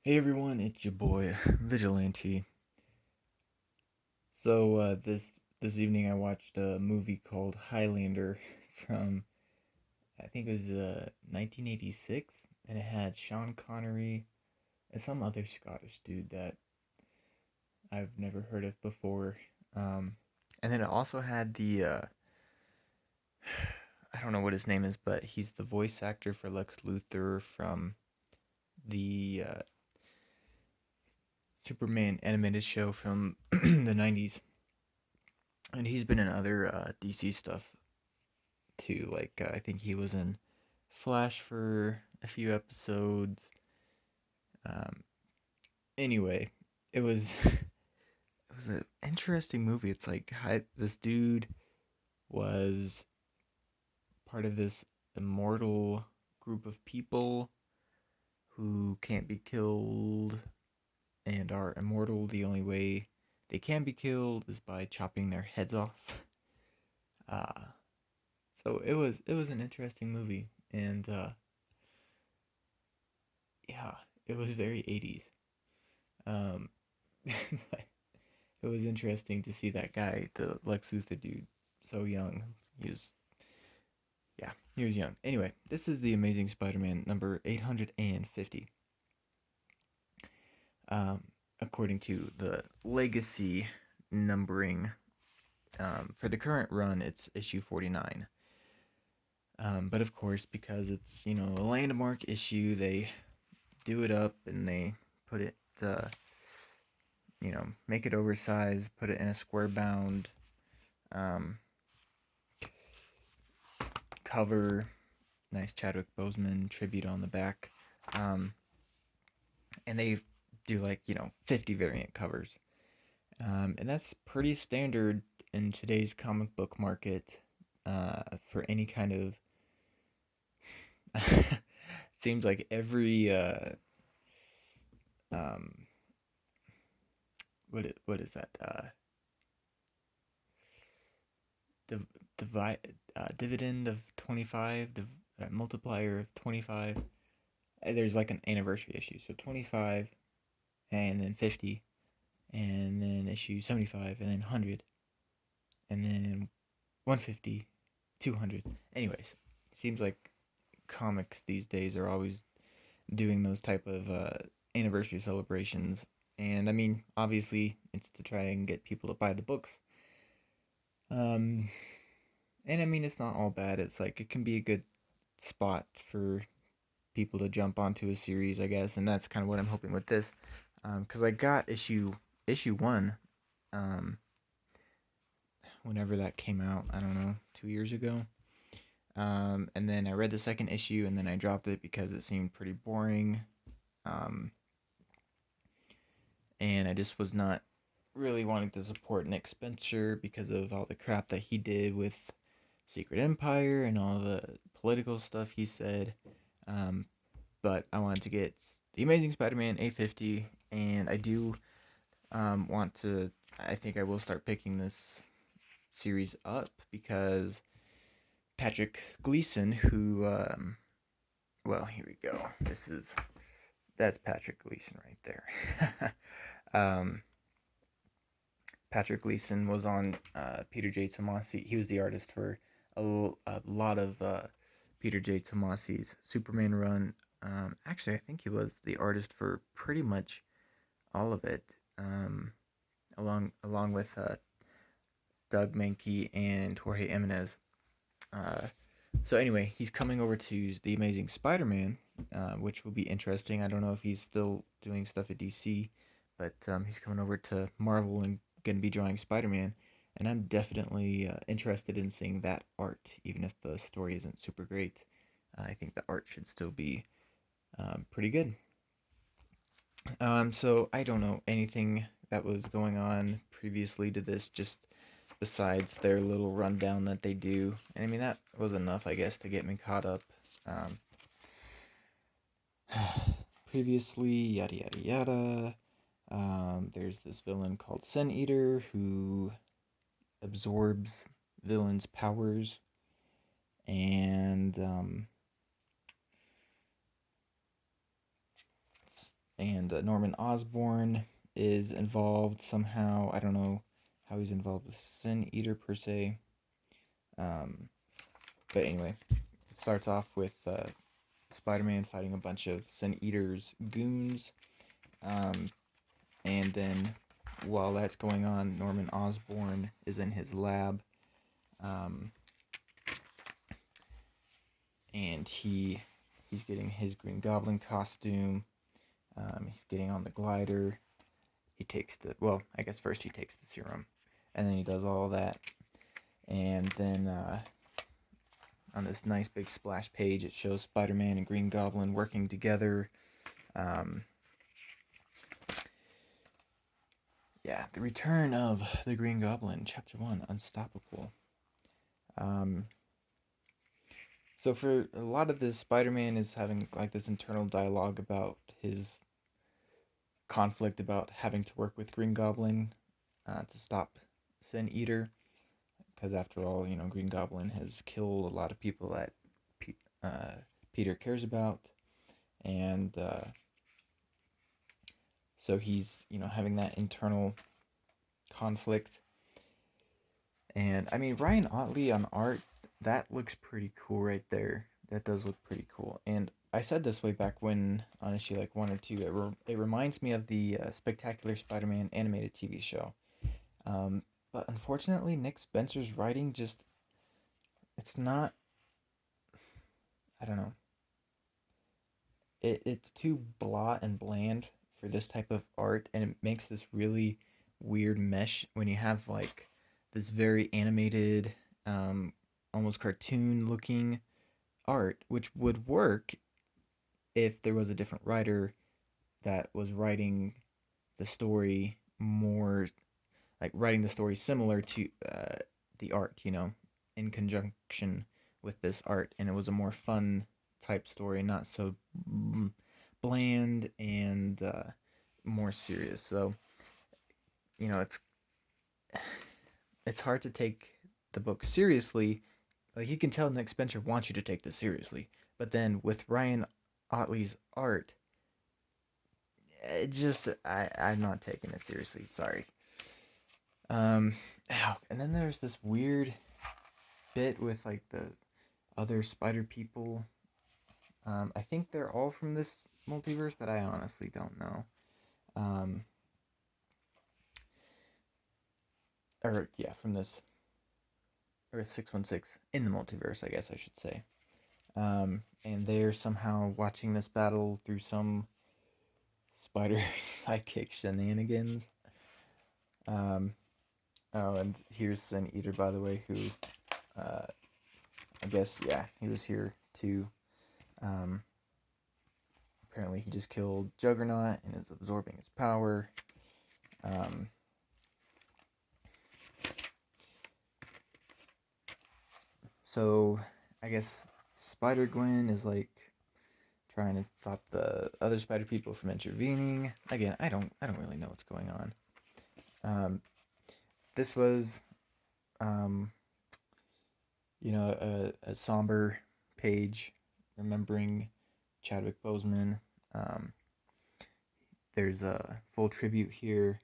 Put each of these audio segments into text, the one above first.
Hey everyone, it's your boy Vigilante. This evening I watched a movie called Highlander from I think it was 1986, and it had Sean Connery and some other Scottish dude that I've never heard of before. Um, and then it also had the I don't know what his name is, but he's the voice actor for Lex Luthor from the Superman animated show from the 90s. And he's been in other DC stuff too. I think he was in Flash for a few episodes. Um, anyway, it was it was an interesting movie. It's like this dude was part of this immortal group of people who can't be killed and are immortal. The only way they can be killed is by chopping their heads off. Uh, so it was an interesting movie, and yeah, it was very 80s. Um, but it was interesting to see that guy, the Lex Luthor dude, so young. He was, yeah, he was young. Anyway, this is the Amazing Spider-Man number 850. Um, According to the legacy numbering, for the current run, it's issue 49. But of course, because it's a landmark issue, they do it up and they put it, make it oversized, put it in a square bound um, cover, nice Chadwick Boseman tribute on the back. Um, and they do 50 variant covers. And that's pretty standard in today's comic book market for any kind of. It seems like every. Um, what is that? Div- Dividend of 25, multiplier of 25. There's like an anniversary issue. So 25 and then 50 and then issue 75 and then 100 and then 150, 200. Anyways, it seems like comics these days are always doing those type of anniversary celebrations. And I mean, obviously, it's to try and get people to buy the books. Um, and I mean, it's not all bad. It's like it can be a good spot for people to jump onto a series, I guess. And that's kind of what I'm hoping with this, because I got issue one, um, whenever that came out. I don't know, 2 years ago. And then I read the second issue, and then I dropped it because it seemed pretty boring. Um, and I just was not really wanting to support Nick Spencer because of all the crap that he did with Secret Empire and all the political stuff he said. Um, but I wanted to get The Amazing Spider-Man 850, and I do want to. I think I will start picking this series up because Patrick Gleason, who, well, here we go. That's Patrick Gleason right there. um, Patrick Gleason was on Peter J. Tomasi. He was the artist for a lot of Peter J. Tomasi's Superman run. Actually, I think he was the artist for pretty much all of it, um, along with Doug Mankey and Jorge Jimenez. Uh, so anyway, he's coming over to The Amazing Spider-Man, which will be interesting. I don't know if he's still doing stuff at DC, but he's coming over to Marvel and going to be drawing Spider-Man, and I'm definitely interested in seeing that art, even if the story isn't super great. I think the art should still be pretty good. So I don't know anything that was going on previously to this, just besides their little rundown that they do. And I mean, that was enough, I guess, to get me caught up. Um, Previously, yada yada yada. There's this villain called Sun Eater who absorbs villains' powers, and and Norman Osborn is involved somehow. I don't know how he's involved with Sin Eater per se. Um, but anyway, it starts off with Spider-Man fighting a bunch of Sin Eater's goons. Um, and then while that's going on, Norman Osborn is in his lab. Um, and he's getting his Green Goblin costume. He's getting on the glider. He takes I guess first he takes the serum, and then he does all that. And then on this nice big splash page, it shows Spider-Man and Green Goblin working together. Yeah, the return of the Green Goblin, Chapter 1, Unstoppable. So for a lot of this, Spider-Man is having like this internal dialogue about his conflict about having to work with Green Goblin to stop Sin Eater, because after all, Green Goblin has killed a lot of people that Peter cares about, and so he's having that internal conflict. And I mean, Ryan Ottley on art, that looks pretty cool right there. That does look pretty cool. And I said this way back when on issue like 1 or 2. It reminds me of the Spectacular Spider-Man animated TV show. But unfortunately, Nick Spencer's writing it's not, I don't know. It's too blah and bland for this type of art, and it makes this really weird mesh when you have like this very animated, almost cartoon looking art, which would work if there was a different writer that was writing the story more, like writing the story similar to the art, in conjunction with this art, and it was a more fun type story, not so bland and more serious. So you know, it's hard to take the book seriously. Like you can tell Nick Spencer wants you to take this seriously, but then with Ryan Ottley's art, it just I'm not taking it seriously. Sorry. And then there's this weird bit with like the other spider people. I think they're all from this multiverse, but I honestly don't know. Or yeah, from this Earth 616 in the multiverse, I guess I should say. And they're somehow watching this battle through some spider sidekick shenanigans. Oh, and here's Sin Eater, by the way, who, I guess, yeah, he was here too. Apparently he just killed Juggernaut and is absorbing his power. So, I guess Spider-Gwen is, like, trying to stop the other spider people from intervening. Again, I don't really know what's going on. This was, a somber page remembering Chadwick Boseman. There's a full tribute here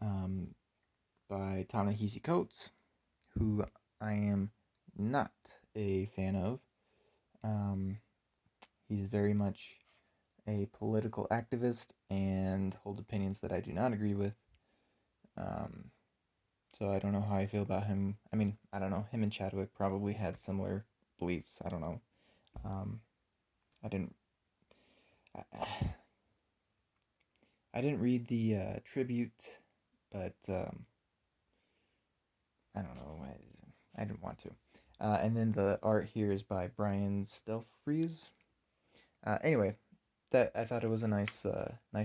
by Ta-Nehisi Coates, who I am not a fan of. He's very much a political activist and holds opinions that I do not agree with. So I don't know how I feel about him. I mean, I don't know. Him and Chadwick probably had similar beliefs. I don't know. I didn't. I didn't read the tribute, but I don't know. I didn't want to. And then the art here is by Brian Stelfreeze. Anyway, that I thought it was a nice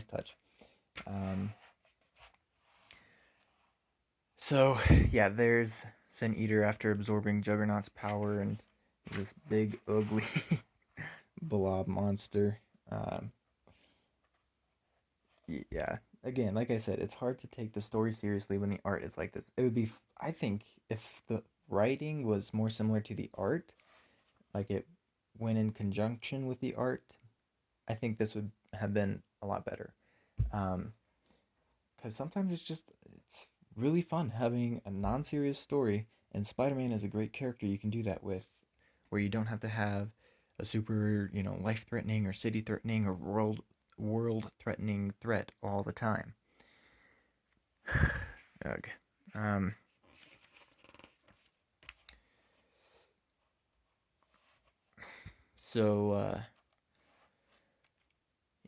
touch. So yeah, there's Sin Eater after absorbing Juggernaut's power and this big ugly blob monster. Yeah, again, like I said, it's hard to take the story seriously when the art is like this. It would be, I think, if the writing was more similar to the art, like it went in conjunction with the art, I think this would have been a lot better. Um, because sometimes it's really fun having a non-serious story, and Spider-Man is a great character you can do that with, where you don't have to have a super, life-threatening or city-threatening or world-threatening threat all the time. Ugh. Um, so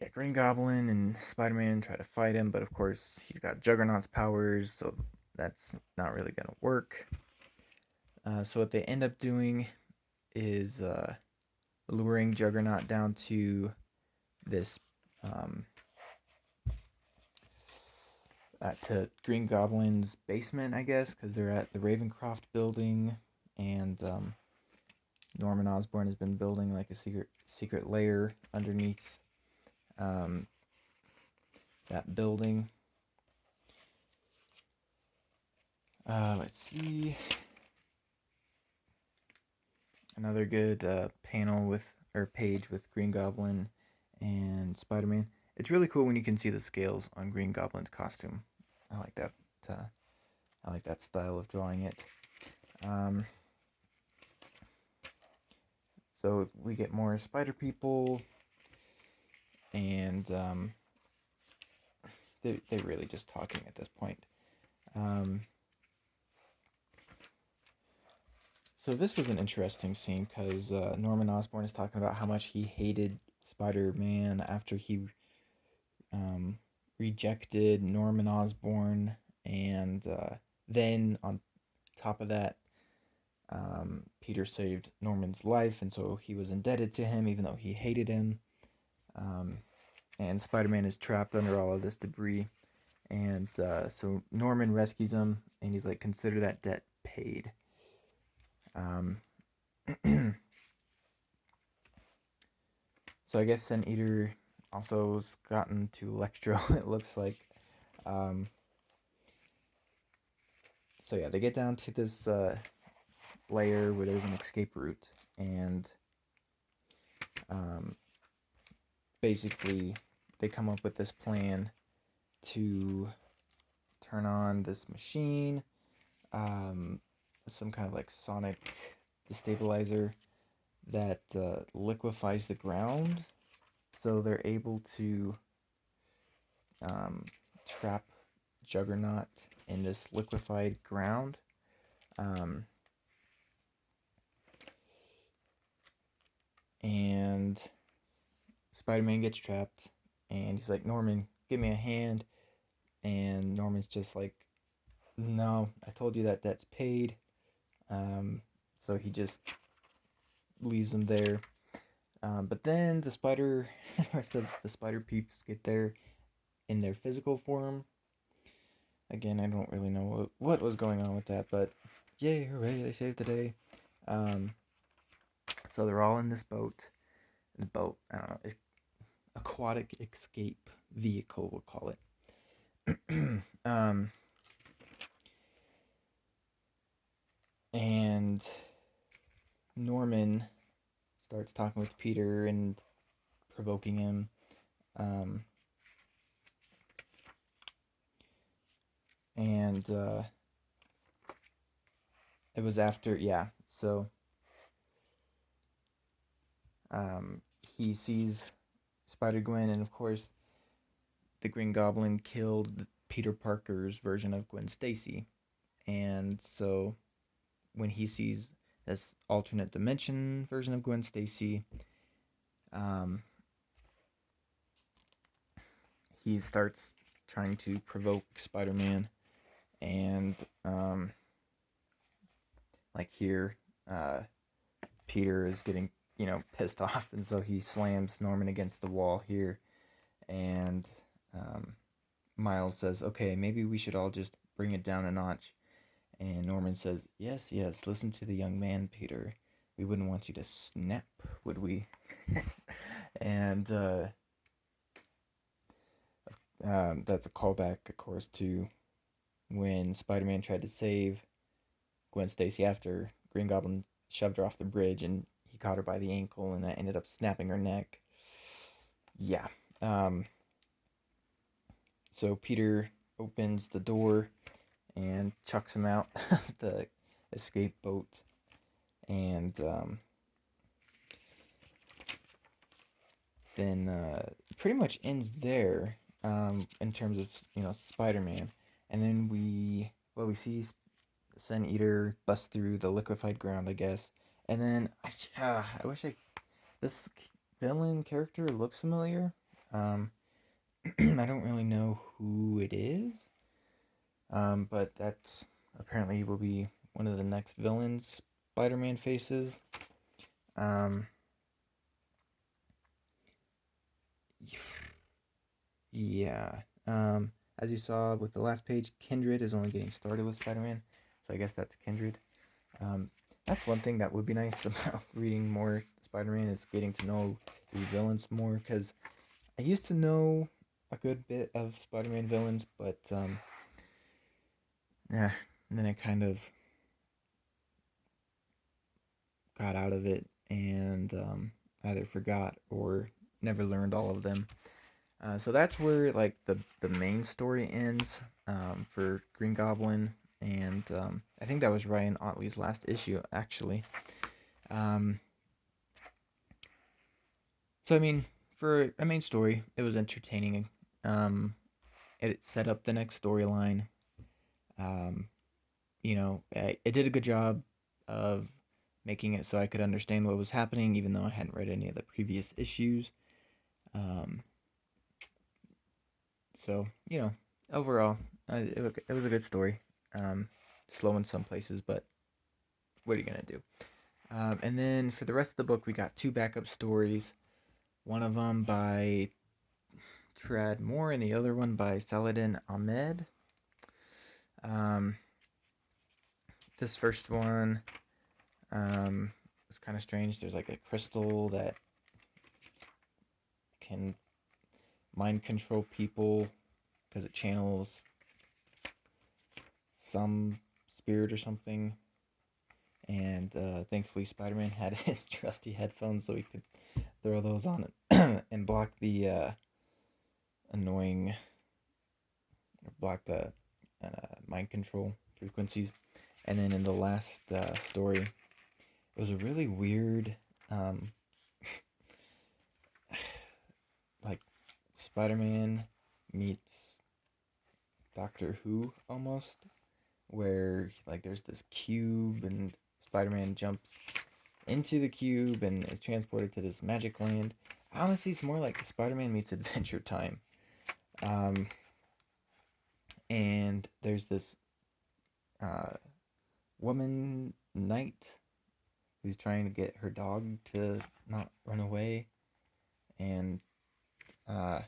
yeah, Green Goblin and Spider-Man try to fight him, but of course he's got Juggernaut's powers, so that's not really gonna work. So what they end up doing is luring Juggernaut down to this um, to Green Goblin's basement, I guess, because they're at the Ravencroft building, and Norman Osborn has been building like a secret lair underneath um, that building. Let's see, another good panel with or page with Green Goblin and Spider Man. It's really cool when you can see the scales on Green Goblin's costume. I like that. Uh, I like that style of drawing it. Um, so we get more spider people, and they're really just talking at this point. Um, so this was an interesting scene because Norman Osborn is talking about how much he hated Spider-Man after he um, rejected Norman Osborn, and then on top of that, Peter saved Norman's life, and so he was indebted to him, even though he hated him. Um, and Spider-Man is trapped under all of this debris, and so Norman rescues him, and he's like, "Consider that debt paid." Um, so I guess Sin Eater also has gotten to Electro. It looks like. Um, so yeah, they get down to this layer where there's an escape route, and um, basically they come up with this plan to turn on this machine, um, some kind of like sonic destabilizer that liquefies the ground, so they're able to um, trap Juggernaut in this liquefied ground. Um, and Spider-Man gets trapped, and he's like, "Norman, give me a hand." And Norman's just like, "No, I told you that that's paid." Um, so he just leaves him there. But then the rest of the spider peeps get there in their physical form. Again, I don't really know what was going on with that, but yay, hooray, they saved the day. Um, so they're all in this boat. The boat, I don't know, aquatic escape vehicle, we'll call it. um, and Norman starts talking with Peter and provoking him. Um, and it was after, yeah, so he sees Spider Gwen, and of course, the Green Goblin killed Peter Parker's version of Gwen Stacy. And so when he sees this alternate dimension version of Gwen Stacy, um, he starts trying to provoke Spider-Man, and like here, uh, Peter is getting pissed off, and so he slams Norman against the wall here, and um, Miles says, "Okay, maybe we should all just bring it down a notch." And Norman says, "Yes, yes, listen to the young man, Peter. We wouldn't want you to snap, would we?" And that's a callback, of course, to when Spider-Man tried to save Gwen Stacy after Green Goblin shoved her off the bridge, and he caught her by the ankle, and that ended up snapping her neck. Yeah. Um, so Peter opens the door and chucks him out the escape boat, and then pretty much ends there, in terms of Spider-Man. And then we see Sin Eater bust through the liquefied ground, I guess. And then I wish I this villain character looks familiar. Um, I don't really know who it is, but that's apparently will be one of the next villains Spider-Man faces. Um, yeah. As you saw with the last page, Kindred is only getting started with Spider-Man, so I guess that's Kindred. Um, that's one thing that would be nice about reading more Spider-Man is getting to know these villains more, because I used to know a good bit of Spider-Man villains, but yeah, and then I kind of got out of it and either forgot or never learned all of them. So that's where like the main story ends, for Green Goblin, and I think that was Ryan Ottley's last issue actually. Um, so I mean, for a main story, it was entertaining. Um, it set up the next storyline. Um, it did a good job of making it so I could understand what was happening, even though I hadn't read any of the previous issues. Um, so overall, it was a good story. Slow in some places, but what are you gonna do? And then for the rest of the book, we got two backup stories. One of them by Trad Moore, and the other one by Saladin Ahmed. Um, this first one was kind of strange. There's like a crystal that can mind control people because it channels some spirit or something. And thankfully, Spider-Man had his trusty headphones, so he could throw those on and block the annoying, block the mind control frequencies. And then in the last story, it was a really weird, like Spider-Man meets Doctor Who almost, where like there's this cube and Spider-Man jumps into the cube and is transported to this magic land. Honestly, it's more like Spider-Man meets Adventure Time. Um, and there's this uh, woman knight who's trying to get her dog to not run away, and uh,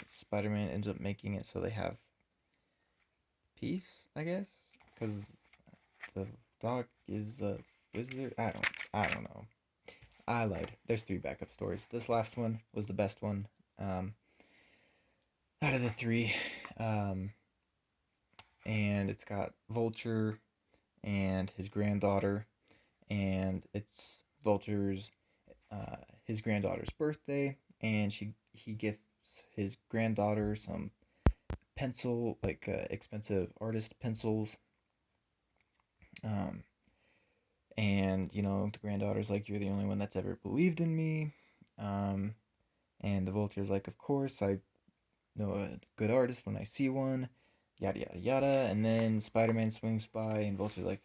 Spider-Man ends up making it so they have peace, I guess, because the dog is a wizard. I don't know. I lied. There's three backup stories. This last one was the best one, um, out of the three, um, and it's got Vulture and his granddaughter, and it's Vulture's his granddaughter's birthday, and he gifts his granddaughter some pencil, like expensive artist pencils. Um, and the granddaughter's like, "You're the only one that's ever believed in me." Um, and the Vulture's like, "Of course, I know a good artist when I see one." Yada yada yada. And then Spider-Man swings by, and Vulture's like,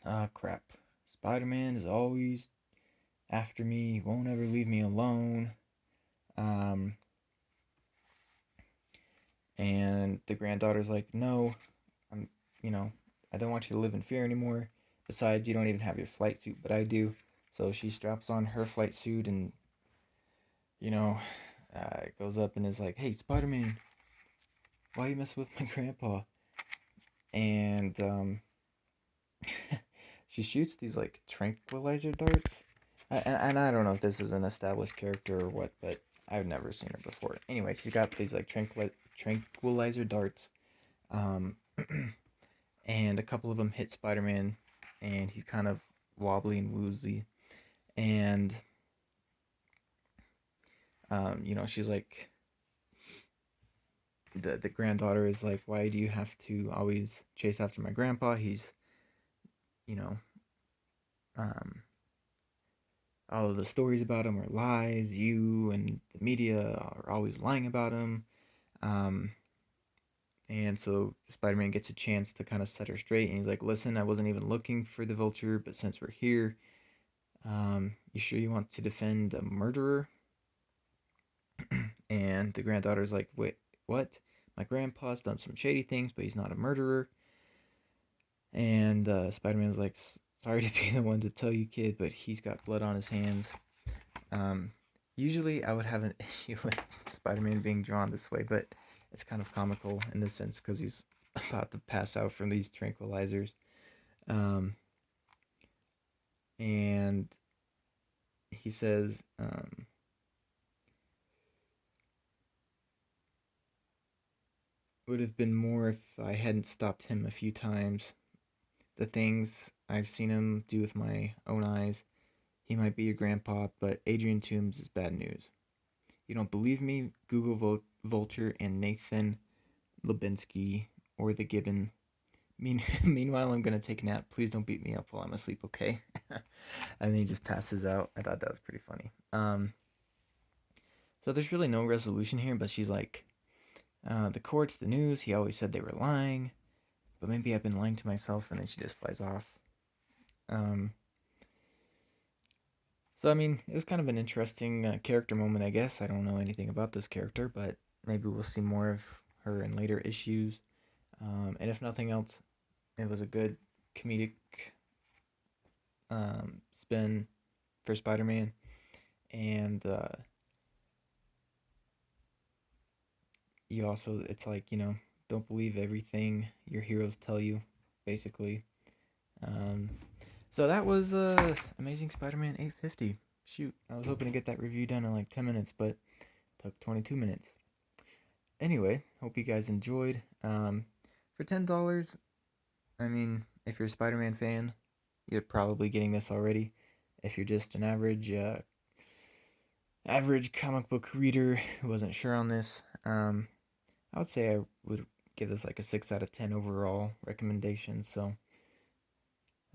"Ah, crap. Spider-Man is always after me. He won't ever leave me alone." Um, and the granddaughter's like, "No, I'm, you know, I don't want you to live in fear anymore. Besides, you don't even have your flight suit, but I do." So she straps on her flight suit and, you know, goes up and is like, "Hey, Spider-Man, why you mess with my grandpa?" And she shoots these like tranquilizer darts. And I don't know if this is an established character or what, but I've never seen her before. Anyway, she's got these like tranquilizer darts, um, and a couple of them hit Spider-Man, and he's kind of wobbly and woozy. And you know, she's like, the granddaughter is like, why do you have to always chase after my grandpa? He's, you know, um, all of the stories about him are lies. You and the media are always lying about him. Um, and so Spider-Man gets a chance to kind of set her straight, and he's like, listen, I wasn't even looking for the Vulture, but since we're here, you sure you want to defend a murderer? And the granddaughter's like, wait, what? My grandpa's done some shady things, but he's not a murderer. And Spider-Man's like, sorry to be the one to tell you, kid, but he's got blood on his hands. Um, Usually I would have an issue with Spider-Man being drawn this way, but it's kind of comical in this sense because he's about to pass out from these tranquilizers. Um, and he says, would have been more if I hadn't stopped him a few times. The things I've seen him do with my own eyes. He might be your grandpa, but Adrian Toombs is bad news. You don't believe me? Google Vulture and Nathan Lubinsky or the Gibbon. Meanwhile, I'm gonna take a nap. Please don't beat me up while I'm asleep, okay? And then he just passes out. I thought that was pretty funny. So there's really no resolution here, but she's like, the courts, the news. He always said they were lying, but maybe I've been lying to myself. And then she just flies off. Um, So I mean, it was kind of an interesting character moment, I guess. I don't know anything about this character, but maybe we'll see more of her in later issues. And if nothing else, it was a good comedic spin for Spider-Man, and you also, it's like, you know, don't believe everything your heroes tell you, basically. Um, so that was Amazing Spider-Man 850. Shoot, I was hoping to get that review done in like 10 minutes, but took 22 minutes. Anyway, hope you guys enjoyed. For $10, I mean, if you're a Spider-Man fan, you're probably getting this already. If you're just an average comic book reader who wasn't sure on this, I would say I would give this like a 6 out of 10 overall recommendation. So,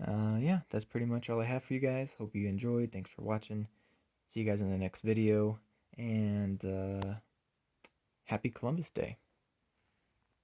yeah, that's pretty much all I have for you guys. Hope you enjoyed. Thanks for watching. See you guys in the next video, and happy Columbus Day.